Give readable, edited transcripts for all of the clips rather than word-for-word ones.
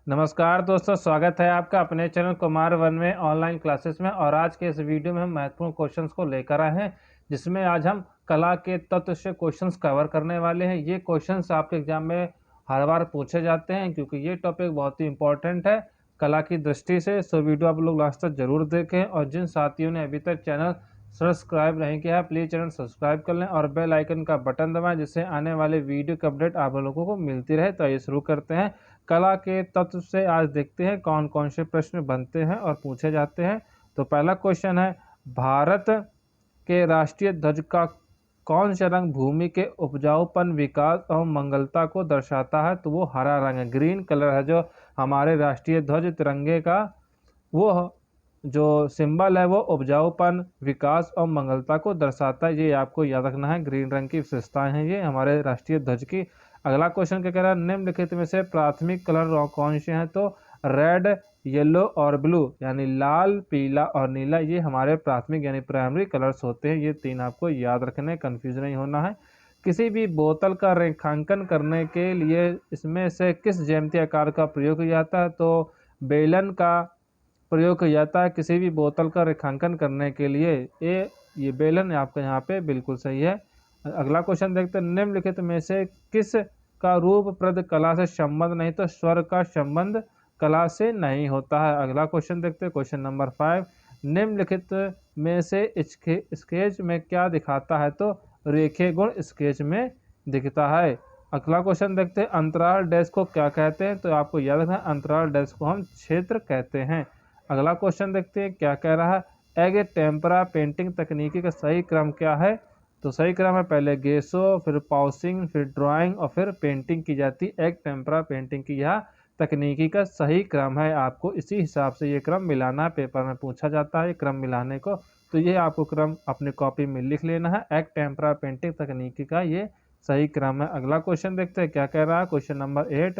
नमस्कार दोस्तों, स्वागत है आपका अपने चैनल कुमार वन में ऑनलाइन क्लासेस में। और आज के इस वीडियो में हम महत्वपूर्ण क्वेश्चंस को लेकर आए हैं, जिसमें आज हम कला के तत्व से क्वेश्चंस कवर करने वाले हैं। ये क्वेश्चंस आपके एग्जाम में हर बार पूछे जाते हैं, क्योंकि ये टॉपिक बहुत ही इंपॉर्टेंट है कला की दृष्टि से। सो वीडियो आप लोग लास्ट तक जरूर देखें, और जिन साथियों ने अभी तक चैनल सब्सक्राइब नहीं किया है, प्लीज़ चैनल सब्सक्राइब कर लें और बेल आइकन का बटन दबाएं, जिससे आने वाले वीडियो की अपडेट आप लोगों को मिलती रहे। तो आइए शुरू करते हैं। कला के तत्व से आज देखते हैं कौन कौन से प्रश्न बनते हैं और पूछे जाते हैं। तो पहला क्वेश्चन है, भारत के राष्ट्रीय ध्वज का कौन सा रंग भूमि के उपजाऊपन, विकास और मंगलता को दर्शाता है? तो वो हरा रंग है, ग्रीन कलर है। जो हमारे राष्ट्रीय ध्वज तिरंगे का वो जो सिंबल है वो उपजाऊपन, विकास और मंगलता को दर्शाता है। ये आपको याद रखना है, ग्रीन रंग की विशेषताएं हैं ये हमारे राष्ट्रीय ध्वज की। अगला क्वेश्चन क्या कह रहा है, निम्नलिखित में से प्राथमिक कलर कौन से हैं? तो रेड, येलो और ब्लू, यानी लाल, पीला और नीला, ये हमारे प्राथमिक यानी प्राइमरी कलर्स होते हैं। ये तीन आपको याद रखने, कंफ्यूज नहीं होना है। किसी भी बोतल का रेखांकन करने के लिए इसमें से किस ज्यामितीय आकार का प्रयोग किया जाता है? तो बेलन का प्रयोग किया जाता है किसी भी बोतल का रेखांकन करने के लिए। ये बेलन आपका यहाँ पे बिल्कुल सही है। अगला क्वेश्चन देखते हैं, निम्नलिखित में से किस का रूप प्रद कला से संबंध नहीं? तो स्वर का संबंध कला से नहीं होता है। अगला क्वेश्चन देखते हैं, क्वेश्चन नंबर 5, निम्नलिखित में से स्केच में क्या दिखाता है? तो रेखे गुण स्केच में दिखता है। अगला क्वेश्चन देखते हैं, अंतराल डैश को क्या कहते हैं? तो आपको याद रखना, अंतराल डैश को हम क्षेत्र कहते हैं। अगला क्वेश्चन देखते हैं क्या कह रहा है, एग टेम्परा पेंटिंग तकनीकी का सही क्रम क्या है? तो सही क्रम है, पहले गेसो, फिर पाउसिंग, फिर ड्राइंग और फिर पेंटिंग की जाती है। एग टेम्परा पेंटिंग की यह तकनीकी का सही क्रम है। आपको इसी हिसाब से ये क्रम मिलाना है, पेपर में पूछा जाता है क्रम मिलाने को। तो ये आपको क्रम अपने कॉपी में लिख लेना है, एग टेम्परा पेंटिंग तकनीकी का ये सही क्रम है। अगला क्वेश्चन देखते हैं क्या कह रहा है, क्वेश्चन नंबर 8,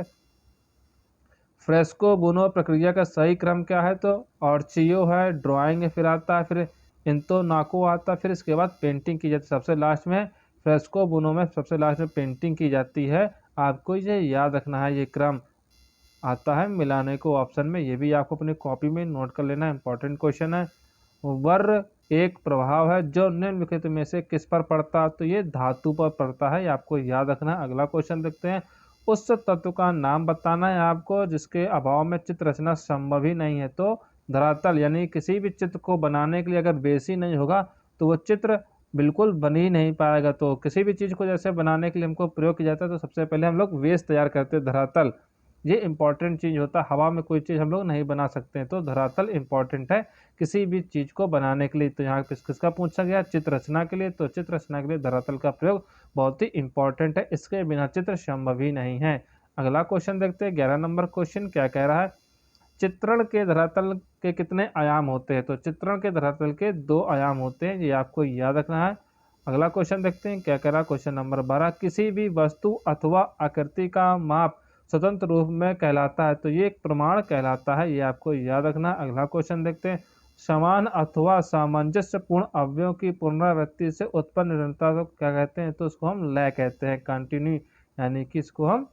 फ्रेस्को बुनो प्रक्रिया का सही क्रम क्या है? तो ऑर्चियो है, ड्राइंग फिर आता है, फिर इंतोनाको आता है, फिर इसके बाद पेंटिंग की जाती है सबसे लास्ट में। फ्रेस्को बुनो में सबसे लास्ट में पेंटिंग की जाती है। आपको ये याद रखना है, ये क्रम आता है मिलाने को ऑप्शन में। ये भी आपको अपनी कॉपी में नोट कर लेना, इंपॉर्टेंट क्वेश्चन है। वर्र एक प्रभाव है जो निम्नलिखित में से किस पर पड़ता है? तो ये धातु पर पड़ता है, ये आपको याद रखना है। अगला क्वेश्चन देखते हैं, उस तत्व का नाम बताना है आपको जिसके अभाव में चित्र रचना संभव ही नहीं है। तो धरातल, यानी किसी भी चित्र को बनाने के लिए अगर बेस ही नहीं होगा तो वो चित्र बिल्कुल बन ही नहीं पाएगा। तो किसी भी चीज़ को जैसे बनाने के लिए हमको प्रयोग किया जाता है, तो सबसे पहले हम लोग बेस तैयार करते हैं, धरातल। ये इंपॉर्टेंट चीज़ होता है, हवा में कोई चीज़ हम लोग नहीं बना सकते हैं, तो धरातल इंपॉर्टेंट है किसी भी चीज़ को बनाने के लिए। तो यहाँ पे किसका पूछा गया, चित्र रचना के लिए। तो चित्र रचना के लिए धरातल का प्रयोग बहुत ही इंपॉर्टेंट है, इसके बिना चित्र संभव ही नहीं है। अगला क्वेश्चन देखते हैं, 11 नंबर क्वेश्चन क्या कह रहा है, चित्रण के धरातल के कितने आयाम होते हैं? तो चित्रण के धरातल के 2 आयाम होते हैं, ये आपको याद रखना है। अगला क्वेश्चन देखते हैं क्या कह रहा है, क्वेश्चन नंबर 12, किसी भी वस्तु अथवा आकृति का माप स्वतंत्र रूप में कहलाता है? तो ये एक प्रमाण कहलाता है, ये आपको याद रखना है। अगला क्वेश्चन देखते हैं, समान अथवा सामंजस्यपूर्ण अवयवों की पुनरावृत्ति से उत्पन्न निरंतरता को क्या कहते हैं? तो उसको हम लय कहते हैं, कंटिन्यू, यानी कि इसको हम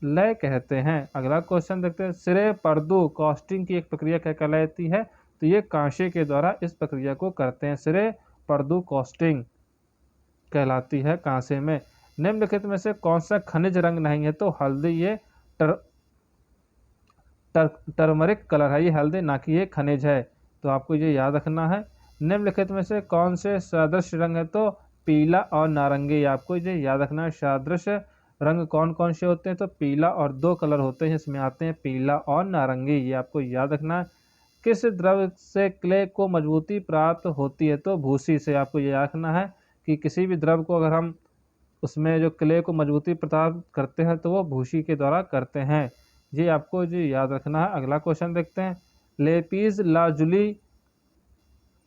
लय कहते हैं। अगला क्वेश्चन देखते हैं, सिरे पर्दू कास्टिंग की एक प्रक्रिया क्या कहलाती है? तो ये कांसे के द्वारा इस प्रक्रिया को करते हैं, सिरे पर्दू कास्टिंग कहलाती है कांसे में। निम्नलिखित में से कौन सा खनिज रंग नहीं है? तो हल्दी, ये टर्मरिक कलर है, ये हल्दी ना कि ये खनिज है, तो आपको ये याद रखना है। निम्नलिखित में से कौन से सदृश रंग है? तो पीला और नारंगी, आपको ये याद रखना है। सदृश रंग कौन कौन से होते हैं? तो पीला, और 2 कलर होते हैं इसमें आते हैं, पीला और नारंगी, ये आपको याद रखना है। किस द्रव से क्ले को मजबूती प्राप्त होती है? तो भूसी से। आपको ये याद रखना है कि किसी भी द्रव को अगर हम उसमें जो क्ले को मजबूती प्राप्त करते हैं तो वो भूसी के द्वारा करते हैं, ये आपको जी याद रखना है। अगला क्वेश्चन देखते हैं, लेपिज लाजुली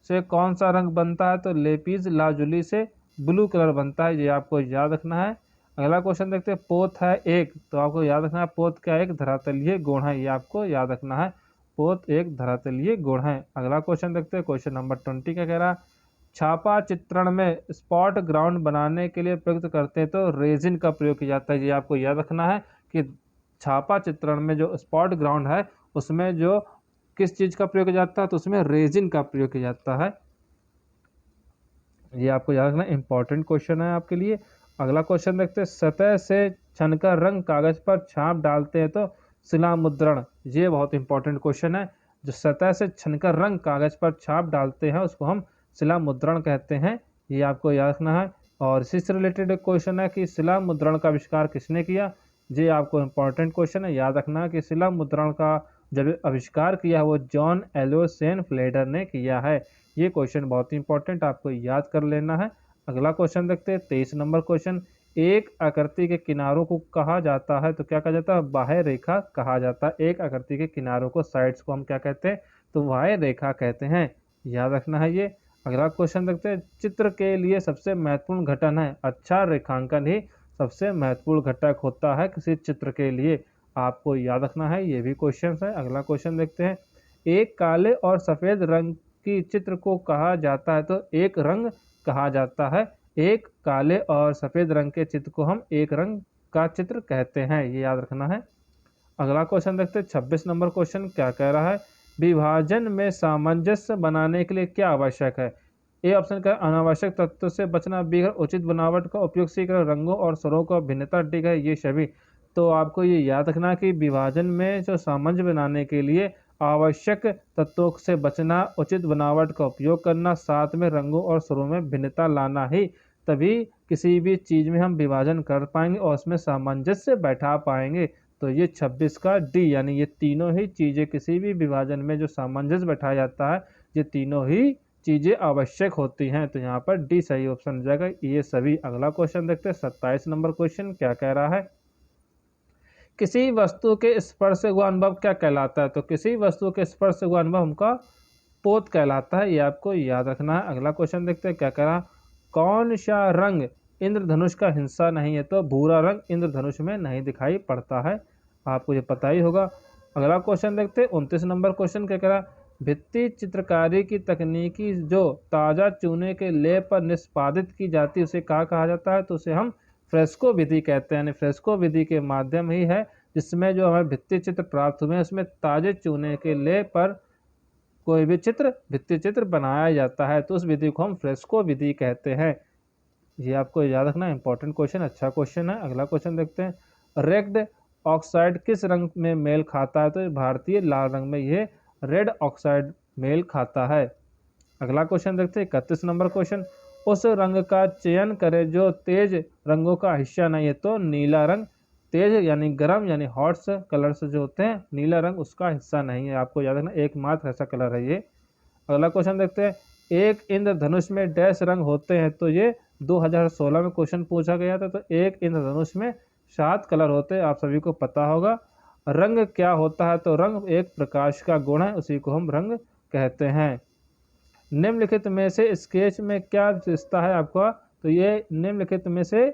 से कौन सा रंग बनता है? तो लेपिज लाजुली से ब्लू कलर बनता है, ये आपको याद रखना है। अगला क्वेश्चन देखते हैं, पोत है एक, तो आपको याद रखना है पोत क्या, एक धरातलीय गुण है, ये आपको याद रखना है, पोत एक धरातलीय गुण है। अगला क्वेश्चन देखते हैं, क्वेश्चन नंबर 20 क्या कह रहा है, छापा चित्रण में स्पॉट ग्राउंड बनाने के लिए प्रयुक्त करते हैं? तो रेजिन का प्रयोग किया जाता है, ये आपको याद रखना है कि छापा चित्रण में जो स्पॉट ग्राउंड है उसमें जो किस चीज़ का प्रयोग किया जाता है, तो उसमें रेजिन का प्रयोग किया जाता है। ये आपको याद रखना इंपॉर्टेंट क्वेश्चन है आपके लिए। अगला क्वेश्चन देखते हैं, सतह से छनकर रंग कागज पर छाप डालते हैं तो शिला मुद्रण। ये बहुत इंपॉर्टेंट क्वेश्चन है। जो सतह से छनकर रंग कागज पर छाप डालते हैं उसको हम शिला मुद्रण कहते हैं। ये आपको याद रखना है। और इसी से रिलेटेड एक क्वेश्चन है कि शिला मुद्रण का आविष्कार किसने किया। ये आपको इंपॉर्टेंट क्वेश्चन है, याद रखना कि शिला मुद्रण का जब आविष्कार किया वो जॉन एलोसेन फ्लेडर ने किया है। ये क्वेश्चन बहुत ही इंपॉर्टेंट, आपको याद कर लेना है। अगला क्वेश्चन देखते हैं 23 नंबर क्वेश्चन, एक आकृति के किनारों को कहा जाता है, तो क्या कहा जाता है, बाह्य रेखा कहा जाता है। एक आकृति के किनारों को, साइड्स को हम क्या कहते हैं, तो बाह्य रेखा कहते हैं। याद रखना है ये। अगला क्वेश्चन देखते हैं, चित्र के लिए सबसे महत्वपूर्ण घटक है, अच्छा रेखांकन ही सबसे महत्वपूर्ण घटक होता है किसी चित्र के लिए, आपको याद रखना है। ये भी क्वेश्चन है। अगला क्वेश्चन देखते हैं, एक काले और सफेद रंग की चित्र को कहा जाता है, तो एक रंग कहा जाता है। एक काले और सफेद रंग के चित्र को हम एक रंग का चित्र कहते हैं, ये याद रखना है। अगला क्वेश्चन देखते हैं 26 नंबर क्वेश्चन क्या कह रहा है, विभाजन में सामंजस्य बनाने के लिए क्या आवश्यक है। ए ऑप्शन का अनावश्यक तत्व से बचना, बी उचित बनावट का उपयोग, सी रंगों और स्वरों का भिन्नता, डी है ये सभी। तो आपको ये याद रखना कि विभाजन में जो सामंजस्य बनाने के लिए आवश्यक तत्वों से बचना, उचित बनावट का उपयोग करना, साथ में रंगों और स्वरों में भिन्नता लाना ही तभी किसी भी चीज़ में हम विभाजन कर पाएंगे और उसमें सामंजस्य बैठा पाएंगे। तो ये 26 का डी, यानी ये तीनों ही चीज़ें किसी भी विभाजन में जो सामंजस्य बैठाया जाता है, ये तीनों ही चीज़ें आवश्यक होती हैं। तो यहाँ पर डी सही ऑप्शन हो जाएगा, ये सभी। अगला क्वेश्चन देखते हैं 27 नंबर क्वेश्चन क्या कह रहा है, किसी वस्तु के स्पर्श से हुआ अनुभव क्या कहलाता है। तो किसी वस्तु के स्पर्श से हुआ अनुभव हमका पोत कहलाता है, ये आपको याद रखना है। अगला क्वेश्चन देखते हैं क्या कह रहा, कौन सा रंग इंद्रधनुष का हिस्सा नहीं है। तो भूरा रंग इंद्रधनुष में नहीं दिखाई पड़ता है, आपको ये पता ही होगा। अगला क्वेश्चन देखते हैं 29 नंबर क्वेश्चन क्या कह रहा, भित्ति चित्रकारी की तकनीकी जो ताज़ा चूने के लेप पर निष्पादित की जाती है उसे क्या कहा जाता है। तो उसे हम फ्रेस्को विधि कहते हैं, यानी फ्रेस्को विधि के माध्यम ही है जिसमें जो हमें भित्ति चित्र प्राप्त हुए हैं उसमें ताजे चूने के लेप पर कोई भी चित्र, भित्ति चित्र बनाया जाता है, तो उस विधि को हम फ्रेस्को विधि कहते हैं। ये आपको याद रखना इंपॉर्टेंट क्वेश्चन, अच्छा क्वेश्चन है। अगला क्वेश्चन देखते हैं, रेड ऑक्साइड किस रंग में मेल खाता है। तो भारतीय लाल रंग में ये रेड ऑक्साइड मेल खाता है। अगला क्वेश्चन देखते हैं 31 नंबर क्वेश्चन, उस रंग का चयन करें जो तेज रंगों का हिस्सा नहीं है। तो नीला रंग तेज यानी गर्म यानी हॉट्स कलर्स जो होते हैं, नीला रंग उसका हिस्सा नहीं है, आपको याद रखना, एकमात्र ऐसा कलर है ये। अगला क्वेश्चन देखते हैं, एक इंद्रधनुष में डैश रंग होते हैं। तो ये 2016 में क्वेश्चन पूछा गया था। तो एक इंद्रधनुष में 7 कलर होते हैं, आप सभी को पता होगा। रंग क्या होता है, तो रंग एक प्रकाश का गुण है, उसी को हम रंग कहते हैं। निम्नलिखित में से स्केच में क्या विशेषता है आपका। तो ये निम्नलिखित में से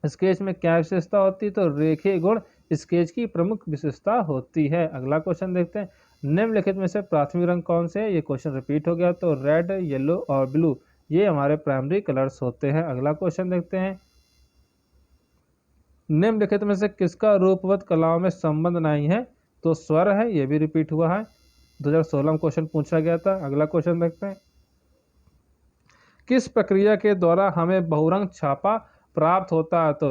स्केच में क्या विशेषता होती है। तो रेखीय गुण स्केच की प्रमुख विशेषता होती है। अगला क्वेश्चन देखते हैं, निम्नलिखित में से प्राथमिक रंग कौन से है। ये क्वेश्चन रिपीट हो गया, तो रेड, येलो और ब्लू ये हमारे प्राइमरी कलर्स होते हैं। अगला क्वेश्चन देखते हैं, निम्नलिखित में से किसका रूपवत कलाओं में संबंध नहीं है। तो स्वर है, ये भी रिपीट हुआ है, 2016 में क्वेश्चन पूछा गया था। अगला क्वेश्चन देखते हैं, किस प्रक्रिया के द्वारा हमें बहुरंग छापा प्राप्त होता है। तो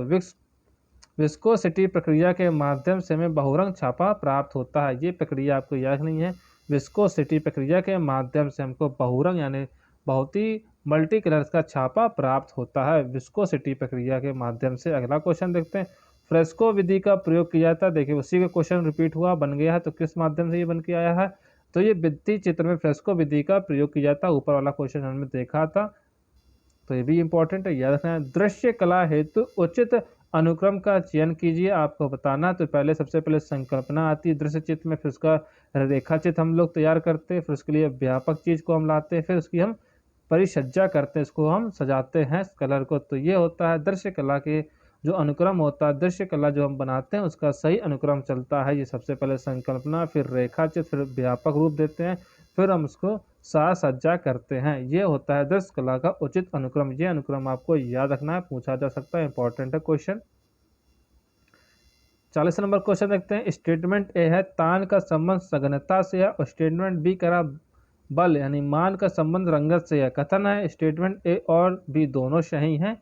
विस्कोसिटी प्रक्रिया के माध्यम से हमें बहुरंग छापा प्राप्त होता है, ये प्रक्रिया आपको याद नहीं है। विस्कोसिटी प्रक्रिया के माध्यम से हमको बहुरंग यानी बहुत ही मल्टी कलर्स का छापा प्राप्त होता है, विस्कोसिटी प्रक्रिया के माध्यम से। अगला क्वेश्चन देखते हैं, फ्रेस्को विधि का प्रयोग किया जाता है। देखिए उसी का क्वेश्चन रिपीट हुआ, बन गया है, तो किस माध्यम से ये बन के आया है। तो ये भित्ति चित्र में फ्रेस्को विधि का प्रयोग किया जाता है, ऊपर वाला क्वेश्चन हमने देखा था, तो ये भी इंपॉर्टेंट है, याद रखना है। दृश्य कला हेतु उचित अनुक्रम का चयन कीजिए, आपको बताना। तो पहले सबसे पहले संकल्पना आती है दृश्य चित्र में, फिर उसका रेखा चित्र हम लोग तैयार करते हैं, फिर उसके लिए व्यापक चीज़ को हम लाते हैं, फिर उसकी हम परिसज्जा करते हैं, इसको हम सजाते हैं कलर को। तो ये होता है दृश्य कला के जो अनुक्रम होता है, दृश्य कला जो हम बनाते हैं उसका सही अनुक्रम चलता है। ये सबसे पहले संकल्पना, फिर रेखा चित्र, फिर व्यापक रूप देते हैं, फिर हम उसको साज सज्जा करते हैं। ये होता है दृश्य कला का उचित अनुक्रम। ये अनुक्रम आपको याद रखना है, पूछा जा सकता है, इंपॉर्टेंट है क्वेश्चन। 40 नंबर क्वेश्चन देखते हैं। स्टेटमेंट ए है तान का संबंध सघनता से है और स्टेटमेंट बी कह रहा बल यानी मान का संबंध रंगत से है। कथन है स्टेटमेंट ए और बी दोनों सही हैं।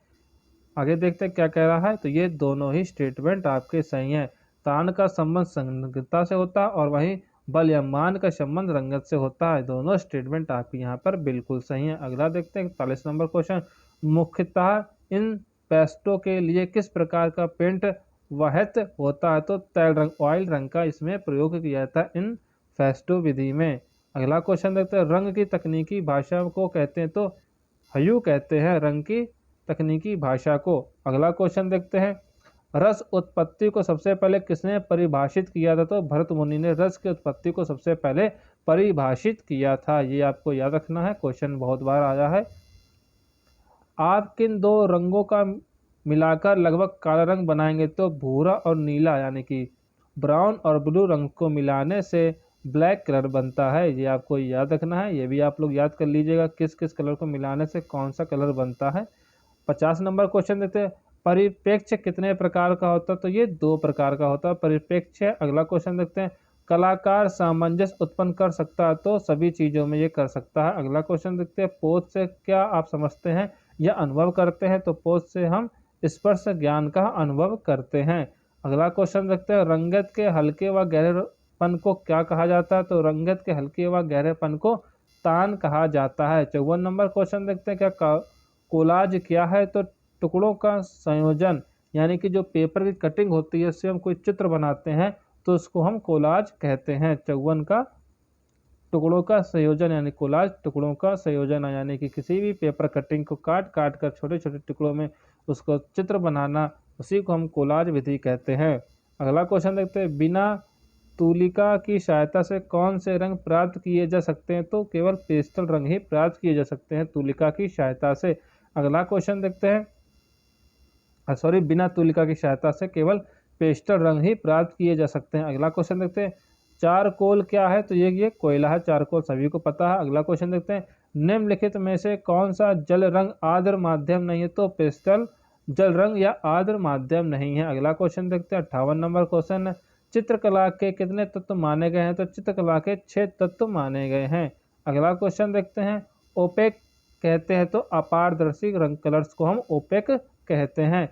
आगे देखते हैं क्या कह रहा है, तो ये दोनों ही स्टेटमेंट आपके सही हैं। तान का संबंध संगतता से होता है और वहीं बल या मान का संबंध रंगत से होता है। दोनों स्टेटमेंट आपके यहाँ पर बिल्कुल सही हैं। अगला देखते हैं 41 नंबर क्वेश्चन। मुख्यतः इन पेस्टो के लिए किस प्रकार का पेंट वहत होता है, तो तैल रंग ऑयल रंग का इसमें प्रयोग किया जाता है इन फेस्टो विधि में। अगला क्वेश्चन देखते हैं। रंग की तकनीकी भाषा को कहते हैं, तो ह्यू कहते हैं रंग की तकनीकी भाषा को। अगला क्वेश्चन देखते हैं। रस उत्पत्ति को सबसे पहले किसने परिभाषित किया था, तो भरत मुनि ने रस की उत्पत्ति को सबसे पहले परिभाषित किया था। ये आपको याद रखना है, क्वेश्चन बहुत बार आया है। आप किन दो रंगों का मिलाकर लगभग काला रंग बनाएंगे, तो भूरा और नीला यानी कि ब्राउन और ब्लू रंग को मिलाने से ब्लैक कलर बनता है। ये आपको याद रखना है, ये भी आप लोग याद कर लीजिएगा किस किस कलर को मिलाने से कौन सा कलर बनता है। 50 नंबर क्वेश्चन देते हैं। परिप्रेक्ष्य कितने प्रकार का होता है, तो ये 2 प्रकार का होता है परिप्रेक्ष्य। अगला क्वेश्चन देखते हैं। कलाकार सामंजस्य उत्पन्न कर सकता है, तो सभी चीज़ों में ये कर सकता है। अगला क्वेश्चन देखते हैं। पोत से क्या आप समझते हैं या अनुभव करते हैं, तो पोत से हम स्पर्श ज्ञान का अनुभव करते हैं। अगला क्वेश्चन देखते हैं। रंगत के हल्के व गहरेपन को क्या कहा जाता है, तो रंगत के हल्के व गहरेपन को तान कहा जाता है। 54 नंबर क्वेश्चन देखते हैं। क्या कोलाज क्या है, तो टुकड़ों का संयोजन यानी कि जो पेपर की कटिंग होती है उससे हम कोई चित्र बनाते हैं तो उसको हम कोलाज कहते हैं। 54 का टुकड़ों का संयोजन यानी कोलाज टुकड़ों का संयोजन है, यानी कि किसी भी पेपर कटिंग को काट काट कर छोटे छोटे टुकड़ों में उसको चित्र बनाना, उसी को हम कोलाज विधि कहते हैं। अगला क्वेश्चन देखते हैं। बिना तुलिका की सहायता से कौन से रंग प्राप्त किए जा सकते हैं, तो केवल पेस्टल रंग ही प्राप्त किए जा सकते हैं तुलिका की सहायता से। अगला क्वेश्चन देखते हैं। बिना तुलिका की सहायता से केवल पेस्टल रंग ही प्राप्त किए जा सकते हैं। अगला क्वेश्चन देखते हैं। चारकोल क्या है, तो ये कोयला है। चारकोल सभी को पता है। अगला क्वेश्चन देखते हैं। निम्नलिखित में से कौन सा जल रंग आर्द्र माध्यम नहीं है, तो पेस्टल जल रंग या आर्द्र माध्यम नहीं है। अगला क्वेश्चन देखते हैं। 58 नंबर क्वेश्चन। चित्रकला के कितने तत्व माने गए हैं, तो चित्रकला के 6 तत्व माने गए हैं। अगला क्वेश्चन देखते हैं। ओपेक कहते हैं, तो अपारदर्शी रंग कलर्स को हम ओपेक कहते हैं।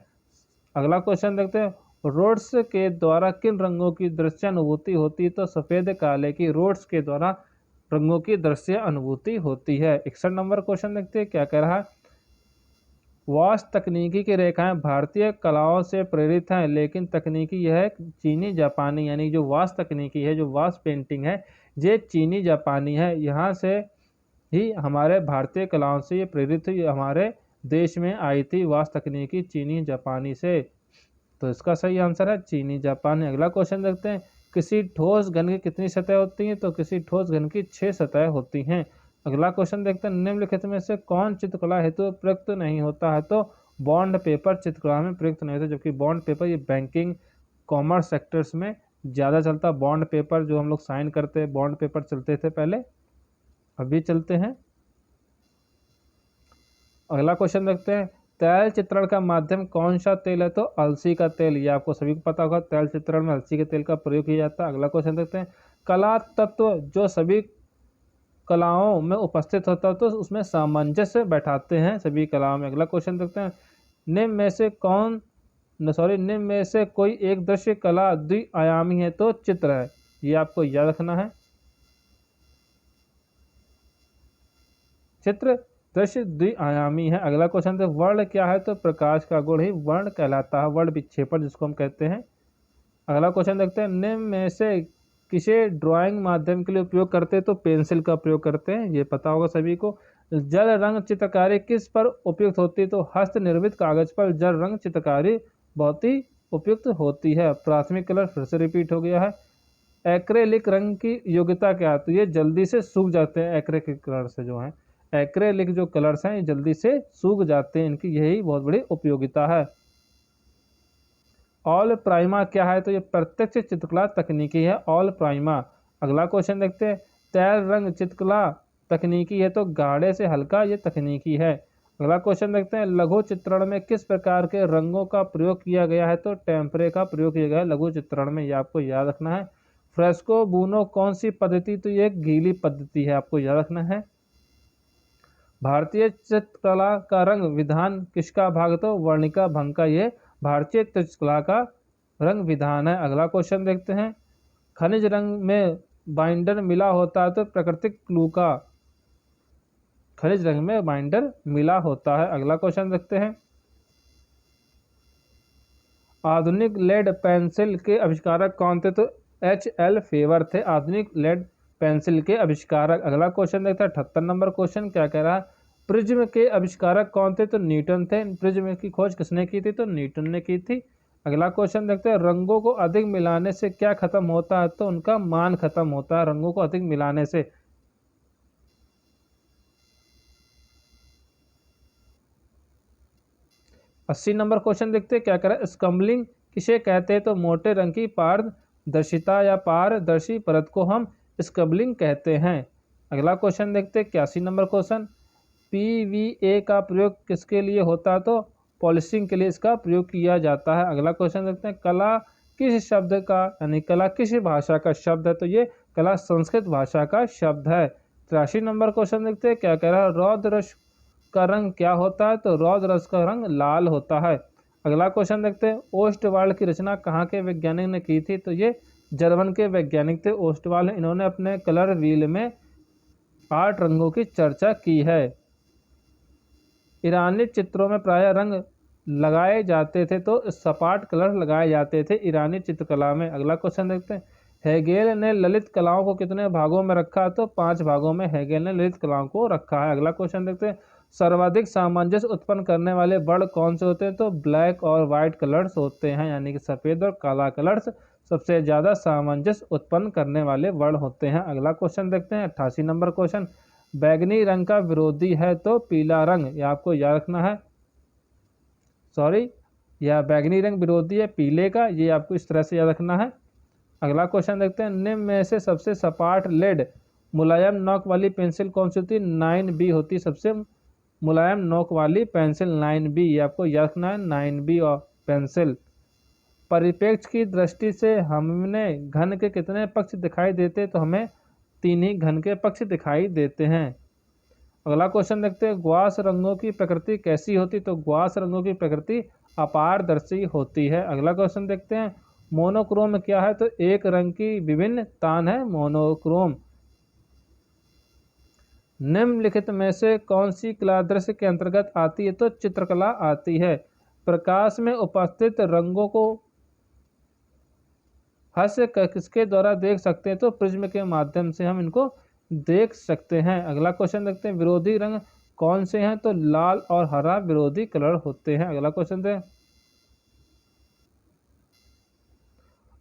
अगला क्वेश्चन देखते हैं। रोड्स के द्वारा किन रंगों की दृश्य अनुभूति होती है, तो सफ़ेद काले की रोड्स के द्वारा रंगों की दृश्य अनुभूति होती है। 61 नंबर क्वेश्चन देखते हैं क्या कह रहा है। वास्तु तकनीकी की रेखाएं भारतीय कलाओं से प्रेरित हैं, लेकिन तकनीकी यह है चीनी जापानी, यानी जो वास्तु तकनीकी है, जो वास्तु पेंटिंग है, ये चीनी जापानी है। यहाँ से ही हमारे भारतीय कलाओं से ये प्रेरित हुई, हमारे देश में आई थी वास्तु तकनीकी चीनी जापानी से। तो इसका सही आंसर है चीनी जापानी। अगला क्वेश्चन देखते हैं। किसी ठोस घन की कितनी सतह होती हैं, तो किसी ठोस घन की 6 सतह होती हैं। अगला क्वेश्चन देखते हैं। निम्नलिखित में से कौन चित्रकला हेतु प्रयुक्त नहीं होता है, तो बॉन्ड पेपर चित्रकला में प्रयुक्त नहीं होता, जबकि बॉन्ड पेपर ये बैंकिंग कॉमर्स सेक्टर्स में ज़्यादा चलता। बॉन्ड पेपर जो हम लोग साइन करते हैं, बॉन्ड पेपर चलते थे पहले, अभी चलते हैं। अगला क्वेश्चन देखते हैं। तैल चित्रण का माध्यम कौन सा तेल है, तो अलसी का तेल। ये आपको सभी को पता होगा, तैल चित्रण में अलसी के तेल का प्रयोग किया जाता है। अगला क्वेश्चन देखते हैं। कला तत्व जो सभी कलाओं में उपस्थित होता है, तो उसमें सामंजस्य बैठाते हैं सभी कलाओं में। अगला क्वेश्चन देखते हैं। निम्न में से कोई एक दृश्य कला द्विआयामी है, तो चित्र है। ये आपको याद रखना है, चित्र दृश्य द्विआयामी है। अगला क्वेश्चन है। वर्ण क्या है, तो प्रकाश का गुण ही वर्ण कहलाता है, वर्ण विक्षेपण जिसको हम कहते हैं। अगला क्वेश्चन देखते हैं। निम्न में से किसे ड्राइंग माध्यम के लिए उपयोग करते हैं, तो पेंसिल का प्रयोग करते हैं, ये पता होगा सभी को। जल रंग चित्रकारी किस पर उपयुक्त होती है, तो हस्त निर्मित कागज पर जल रंग चित्रकारी बहुत ही उपयुक्त होती है। प्राथमिक कलर फिर से रिपीट हो गया है। एक्रेलिक रंग की योग्यता क्या है, तो ये जल्दी से सूख जाते हैं। एक्रेलिक कलर से जो है, एक्रेलिक जो कलर्स हैं ये जल्दी से सूख जाते हैं, इनकी यही बहुत बड़ी उपयोगिता है। ऑल प्राइमा क्या है, तो ये प्रत्यक्ष चित्रकला तकनीकी है, ऑल प्राइमा। अगला क्वेश्चन देखते हैं। तैल रंग चित्रकला तकनीकी है, तो गाढ़े से हल्का ये तकनीकी है। अगला क्वेश्चन देखते हैं, लघु चित्रण में किस प्रकार के रंगों का प्रयोग किया गया है? तो टेम्परे का प्रयोग किया गया है लघु चित्रण में, ये आपको याद रखना है। फ्रेस्को बूनो कौन सी पद्धति? तो ये गीली पद्धति है, आपको याद रखना है। भारतीय चित्रकला का रंग विधान किसका भाग? तो वर्णिका भंग का ये भारतीय चित्रकला का रंग विधान है। अगला क्वेश्चन देखते हैं, खनिज रंग में बाइंडर मिला होता है तो प्राकृतिक क्लू का खनिज रंग में बाइंडर मिला होता है। अगला क्वेश्चन देखते हैं, आधुनिक लेड पेंसिल के आविष्कारक कौन थे? तो H.L. फेवर थे आधुनिक लेड पेंसिल के आविष्कारक। अगला क्वेश्चन देखते हैं 78 नंबर क्वेश्चन क्या कह रहा है, प्रिज्म के आविष्कारक कौन थे? तो न्यूटन थे। प्रिज्म की खोज किसने की थी? तो न्यूटन ने की थी। अगला क्वेश्चन देखते हैं, रंगों को अधिक मिलाने से क्या खत्म होता है? तो उनका मान खत्म होता है रंगों को अधिक मिलाने से। 80 नंबर क्वेश्चन देखते हैं क्या कह रहा है, स्कम्बलिंग किसे कहते हैं? तो मोटे रंग की पारदर्शिता या पारदर्शी परत को हम स्कम्बलिंग कहते हैं। अगला क्वेश्चन देखते हैं 81 नंबर क्वेश्चन, PVA का प्रयोग किसके लिए होता है? तो पॉलिशिंग के लिए इसका प्रयोग किया जाता है। अगला क्वेश्चन देखते हैं, कला किस शब्द का यानी कला किस भाषा का शब्द है? तो ये कला संस्कृत भाषा का शब्द है। 83 नंबर क्वेश्चन देखते हैं क्या कह रहा है, रौद्र रस का रंग क्या होता है? तो रौद्र रस का रंग लाल होता है। अगला क्वेश्चन देखते हैं, ओस्टवाल्ड की रचना कहाँ के वैज्ञानिक ने की थी? तो ये जर्मन के वैज्ञानिक थे ओस्टवाल्ड। इन्होंने अपने कलर व्हील में 8 रंगों की चर्चा की है। ईरानी चित्रों में प्रायः रंग लगाए जाते थे तो सपाट कलर लगाए जाते थे ईरानी चित्रकला में। अगला क्वेश्चन देखते हैं, हेगेल ने ललित कलाओं को कितने भागों में रखा? तो 5 भागों में हेगेल ने ललित कलाओं को रखा है। अगला क्वेश्चन देखते हैं, सर्वाधिक सामंजस्य उत्पन्न करने वाले वर्ण कौन से होते हैं? तो ब्लैक और वाइट कलर्स होते हैं, यानी कि सफ़ेद और काला कलर्स सबसे ज़्यादा सामंजस्य उत्पन्न करने वाले वर्ण होते हैं। अगला क्वेश्चन देखते हैं 88 नंबर क्वेश्चन, बैगनी रंग का विरोधी है तो पीला रंग, यह आपको याद रखना है। यह बैगनी रंग विरोधी है पीले का, ये आपको इस तरह से याद रखना है। अगला क्वेश्चन देखते हैं, निम्न में से सबसे सपाट लेड मुलायम नोक वाली पेंसिल कौन सी होती है? 9B होती है सबसे मुलायम नोक वाली पेंसिल 9B, ये आपको याद रखना है 9B और पेंसिल। परिप्रेक्ष्य की दृष्टि से हमने घन के कितने पक्ष दिखाई देते? तो हमें 3 ही घन के पक्ष दिखाई देते हैं। अगला क्वेश्चन देखते हैं, ग्वास रंगों की प्रकृति कैसी होती? तो ग्वास रंगों की प्रकृति अपारदर्शी होती है। अगला क्वेश्चन देखते हैं, मोनोक्रोम क्या है? तो एक रंग की विभिन्न तान है मोनोक्रोम। निम्नलिखित में से कौन सी कला दृश्य के अंतर्गत आती है? तो चित्रकला आती है। प्रकाश में उपस्थित रंगों को हास्य किसके द्वारा देख सकते हैं? तो प्रिज्म के माध्यम से हम इनको देख सकते हैं। अगला क्वेश्चन देखते हैं, विरोधी रंग कौन से हैं? तो लाल और हरा विरोधी कलर होते हैं। अगला क्वेश्चन दें,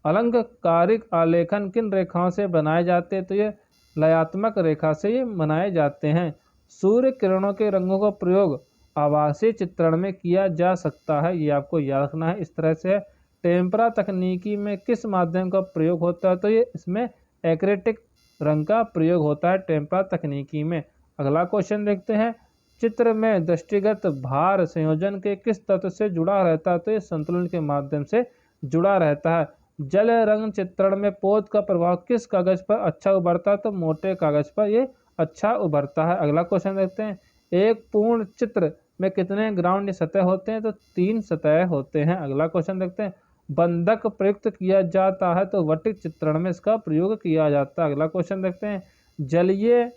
अलंकारिक आलेखन किन रेखाओं से बनाए जाते हैं? तो ये लयात्मक रेखा से ये बनाए जाते हैं। सूर्य किरणों के रंगों का प्रयोग आभासी चित्रण में किया जा सकता है, ये आपको याद रखना है। इस तरह से टेम्परा तकनीकी में किस माध्यम का प्रयोग होता है? तो ये इसमें एक्रेटिक रंग का प्रयोग होता है टेम्परा तकनीकी में। अगला क्वेश्चन देखते हैं, चित्र में दृष्टिगत भार संयोजन के किस तत्व से जुड़ा रहता है? तो ये संतुलन के माध्यम से जुड़ा रहता है। जल रंग चित्रण में पोत का प्रभाव किस कागज पर अच्छा उभरता है? तो मोटे कागज पर ये अच्छा उभरता है। अगला क्वेश्चन देखते हैं, एक पूर्ण चित्र में कितने ग्राउंड सतह होते हैं? तो 3 सतह होते हैं। अगला क्वेश्चन देखते हैं, बंधक प्रयुक्त किया जाता है तो वटिक चित्रण में इसका प्रयोग किया जाता है। अगला क्वेश्चन देखते हैं, जलीय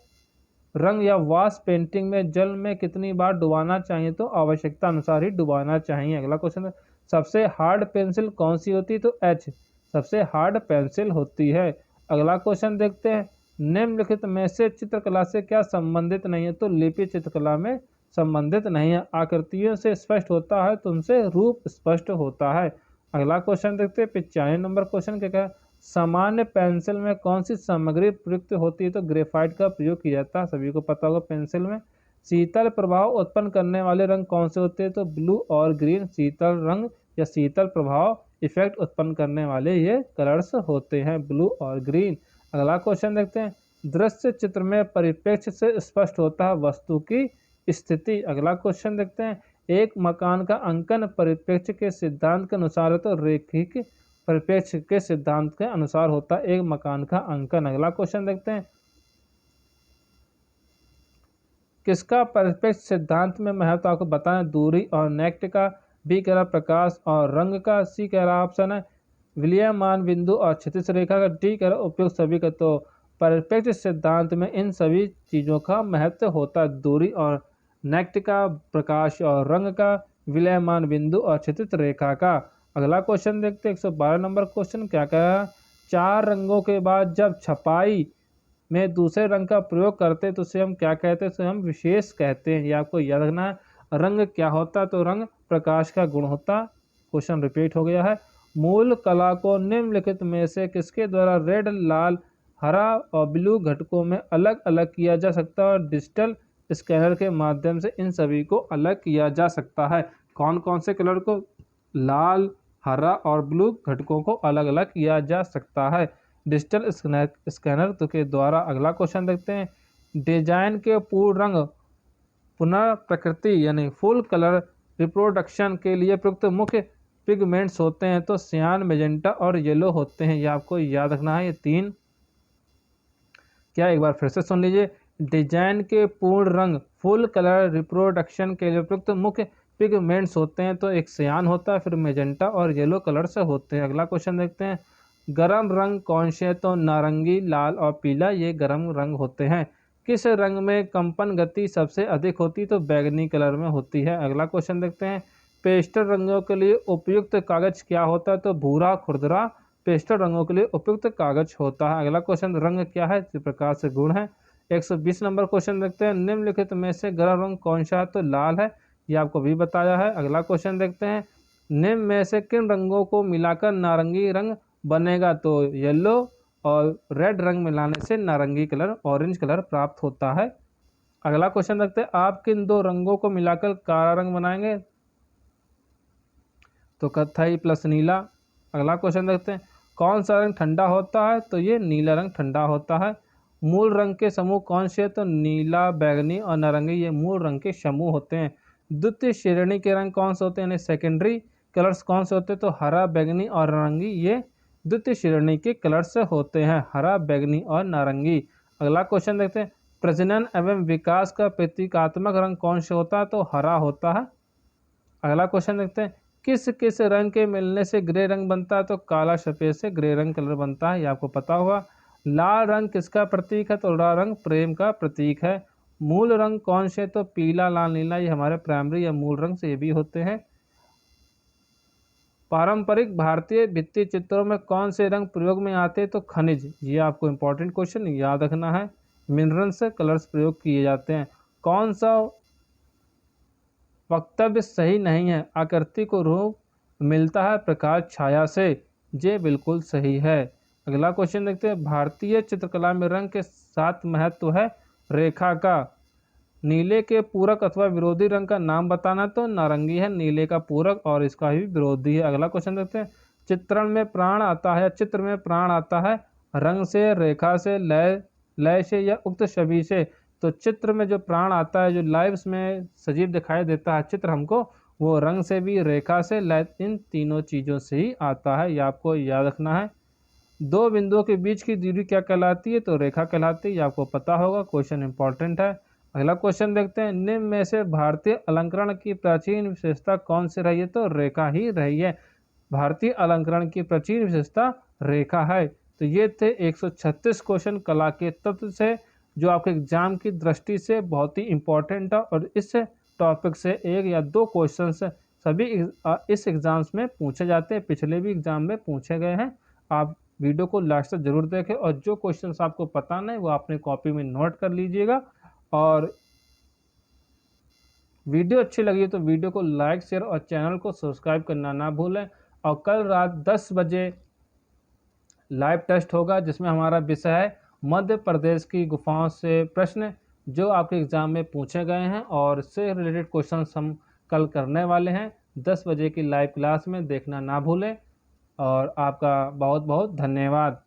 रंग या वाश पेंटिंग में जल में कितनी बार डुबाना चाहिए? तो आवश्यकता अनुसार ही डुबाना चाहिए। अगला क्वेश्चन, सबसे हार्ड पेंसिल कौन सी होती है? तो H सबसे हार्ड पेंसिल होती है। अगला क्वेश्चन देखते हैं, निम्नलिखित में से चित्रकला से क्या संबंधित नहीं है? तो लिपि चित्रकला में संबंधित नहीं है। आकृतियों से स्पष्ट होता है तो उनसे रूप स्पष्ट होता है। अगला क्वेश्चन देखते हैं 95 नंबर क्वेश्चन क्या है, सामान्य पेंसिल में कौन सी सामग्री प्रयुक्त होती है? तो ग्रेफाइट का प्रयोग किया जाता है, सभी को पता होगा पेंसिल में। शीतल प्रभाव उत्पन्न करने वाले रंग कौन से होते हैं? तो ब्लू और ग्रीन शीतल रंग या शीतल प्रभाव इफेक्ट उत्पन्न करने वाले ये कलर्स होते हैं, ब्लू और ग्रीन। अगला क्वेश्चन देखते हैं, दृश्य चित्र में परिप्रेक्ष्य से स्पष्ट होता है वस्तु की स्थिति। अगला क्वेश्चन देखते हैं, एक मकान का अंकन परिप्रेक्ष्य के सिद्धांत के अनुसार है तो रैखिक परिप्रेक्ष्य के सिद्धांत के अनुसार होता है एक मकान का अंकन। अगला क्वेश्चन देखते हैं, किसका परिप्रेक्ष्य सिद्धांत में महत्व आपको बताएं, दूरी और नेक्ट का, बी कह रहा प्रकाश और रंग का, सी कह रहा ऑप्शन है विलयमान बिंदु और क्षैतिज रेखा का, डी कह रहा उपयुक्त सभी का। तो परिप्रेक्ष्य सिद्धांत में इन सभी चीज़ों का महत्व होता है, दूरी और नेक्ट का, प्रकाश और रंग का, विलयमान बिंदु और क्षैतिज रेखा का। अगला क्वेश्चन देखते हैं 112 नंबर क्वेश्चन क्या कह रहा है, चार रंगों के बाद जब छपाई में दूसरे रंग का प्रयोग करते हैं तो उसे हम क्या कहते हैं, उसे हम विशेष कहते हैं। ये आपको याद रखना है। रंग क्या होता है, तो रंग प्रकाश का गुण होता। क्वेश्चन रिपीट हो गया है, मूल कला को निम्नलिखित में से किसके द्वारा रेड, लाल, हरा और ब्लू घटकों में अलग अलग किया जा सकता है और डिजिटल स्कैनर के माध्यम से इन सभी को अलग किया जा सकता है। कौन कौन से कलर को लाल, हरा और ब्लू घटकों को अलग अलग किया जा सकता है, डिजिटल स्कैनर के द्वारा। अगला क्वेश्चन देखते हैं, डिजाइन के पूर्ण रंग पुनर्प्रकृति यानी फुल कलर रिप्रोडक्शन के लिए प्रयुक्त मुख्य पिगमेंट्स होते हैं तो सियान, मेजेंटा और येलो होते हैं। ये आपको याद रखना है। ये तीन क्या, एक बार फिर से सुन लीजिए, डिजाइन के पूर्ण रंग फुल कलर रिप्रोडक्शन के लिए प्रयुक्त मुख्य पिगमेंट्स होते हैं तो एक सियान होता है, फिर मेजेंटा और येलो कलर से होते हैं। अगला क्वेश्चन देखते हैं, गर्म रंग कौन से, तो नारंगी, लाल और पीला ये गर्म रंग होते हैं। किस रंग में कंपन गति सबसे अधिक होती है, तो बैगनी कलर में होती है। अगला क्वेश्चन देखते हैं, पेस्टल रंगों के लिए उपयुक्त कागज क्या होता है, तो भूरा खुरदरा पेस्टल रंगों के लिए उपयुक्त कागज होता है। अगला क्वेश्चन, रंग क्या है, इस प्रकार से गुण है। 120 नंबर क्वेश्चन देखते हैं, निम्नलिखित में से गर्म रंग कौन सा है, तो लाल है, ये आपको भी बताया है। अगला क्वेश्चन देखते हैं, निम्न में से किन रंगों को मिलाकर नारंगी रंग बनेगा, तो येलो और रेड रंग मिलाने से नारंगी कलर, ऑरेंज कलर प्राप्त होता है। अगला क्वेश्चन देखते हैं, आप किन दो रंगों को मिलाकर काला रंग बनाएंगे, तो कत्थई प्लस नीला। अगला क्वेश्चन देखते हैं, कौन सा रंग ठंडा होता है, तो ये नीला रंग ठंडा होता है। मूल रंग के समूह कौन से, तो नीला, बैगनी और नारंगी ये मूल रंग के समूह होते हैं। द्वितीय श्रेणी के रंग कौन से होते हैं, यानी सेकेंडरी कलर्स कौन से होते हैं, तो हरा, बैगनी और नारंगी ये द्वितीय श्रेणी के कलर्स होते हैं, हरा, बैगनी और नारंगी। अगला क्वेश्चन देखते हैं, प्रजनन एवं विकास का प्रतीकात्मक रंग कौन से होता है, तो हरा होता है। अगला क्वेश्चन देखते हैं, किस किस रंग के मिलने से ग्रे रंग बनता है, तो काला सफेद से ग्रे रंग कलर बनता है, ये आपको पता होगा। लाल रंग किसका प्रतीक है, तो लाल रंग प्रेम का प्रतीक है। मूल रंग कौन से, तो पीला, लाल, नीला ये हमारे प्राइमरी या मूल रंग से ये भी होते हैं। पारंपरिक भारतीय भित्ति चित्रों में कौन से रंग प्रयोग में आते हैं, तो खनिज, ये आपको इंपॉर्टेंट क्वेश्चन याद रखना है। मिनरल्स कलर्स प्रयोग किए जाते हैं। कौन सा वक्तव्य सही नहीं है, आकृति को रूप मिलता है प्रकाश छाया से, ये बिल्कुल सही है। अगला क्वेश्चन देखते हैं, भारतीय चित्रकला में रंग के साथ महत्व है रेखा का, नीले के पूरक अथवा विरोधी रंग का नाम बताना, तो नारंगी है नीले का पूरक और इसका भी विरोधी है। अगला क्वेश्चन देखते हैं, चित्रण में प्राण आता है, चित्र में प्राण आता है रंग से, रेखा से, लय से या उक्त छवि से, तो चित्र में जो प्राण आता है, जो लाइव में सजीव दिखाई देता है चित्र हमको, वो रंग से भी, रेखा से, लय, इन तीनों चीज़ों से ही आता है, ये आपको याद रखना है। दो बिंदुओं के बीच की दूरी क्या कहलाती है, तो रेखा कहलाती है, ये आपको पता होगा, क्वेश्चन इंपॉर्टेंट है। अगला क्वेश्चन देखते हैं, निम्न में से भारतीय अलंकरण की प्राचीन विशेषता कौन सी रही है, तो रेखा ही रही है। भारतीय अलंकरण की प्राचीन विशेषता रेखा है। तो ये थे 136 क्वेश्चन कला के तत्व से, जो आपके एग्जाम की दृष्टि से बहुत ही इंपॉर्टेंट है और इस टॉपिक से एक या दो क्वेश्चन सभी इस एग्जाम्स में पूछे जाते हैं, पिछले भी एग्जाम में पूछे गए हैं। आप वीडियो को लास्ट तक जरूर देखें और जो क्वेश्चंस आपको पता नहीं वो अपने कॉपी में नोट कर लीजिएगा। और वीडियो अच्छी लगी तो वीडियो को लाइक, शेयर और चैनल को सब्सक्राइब करना ना भूलें। और कल रात 10 बजे लाइव टेस्ट होगा जिसमें हमारा विषय है मध्य प्रदेश की गुफाओं से प्रश्न, जो आपके एग्जाम में पूछे गए हैं और इससे रिलेटेड क्वेश्चन हम कल करने वाले हैं। 10 बजे की लाइव क्लास में देखना ना भूलें और आपका बहुत बहुत धन्यवाद।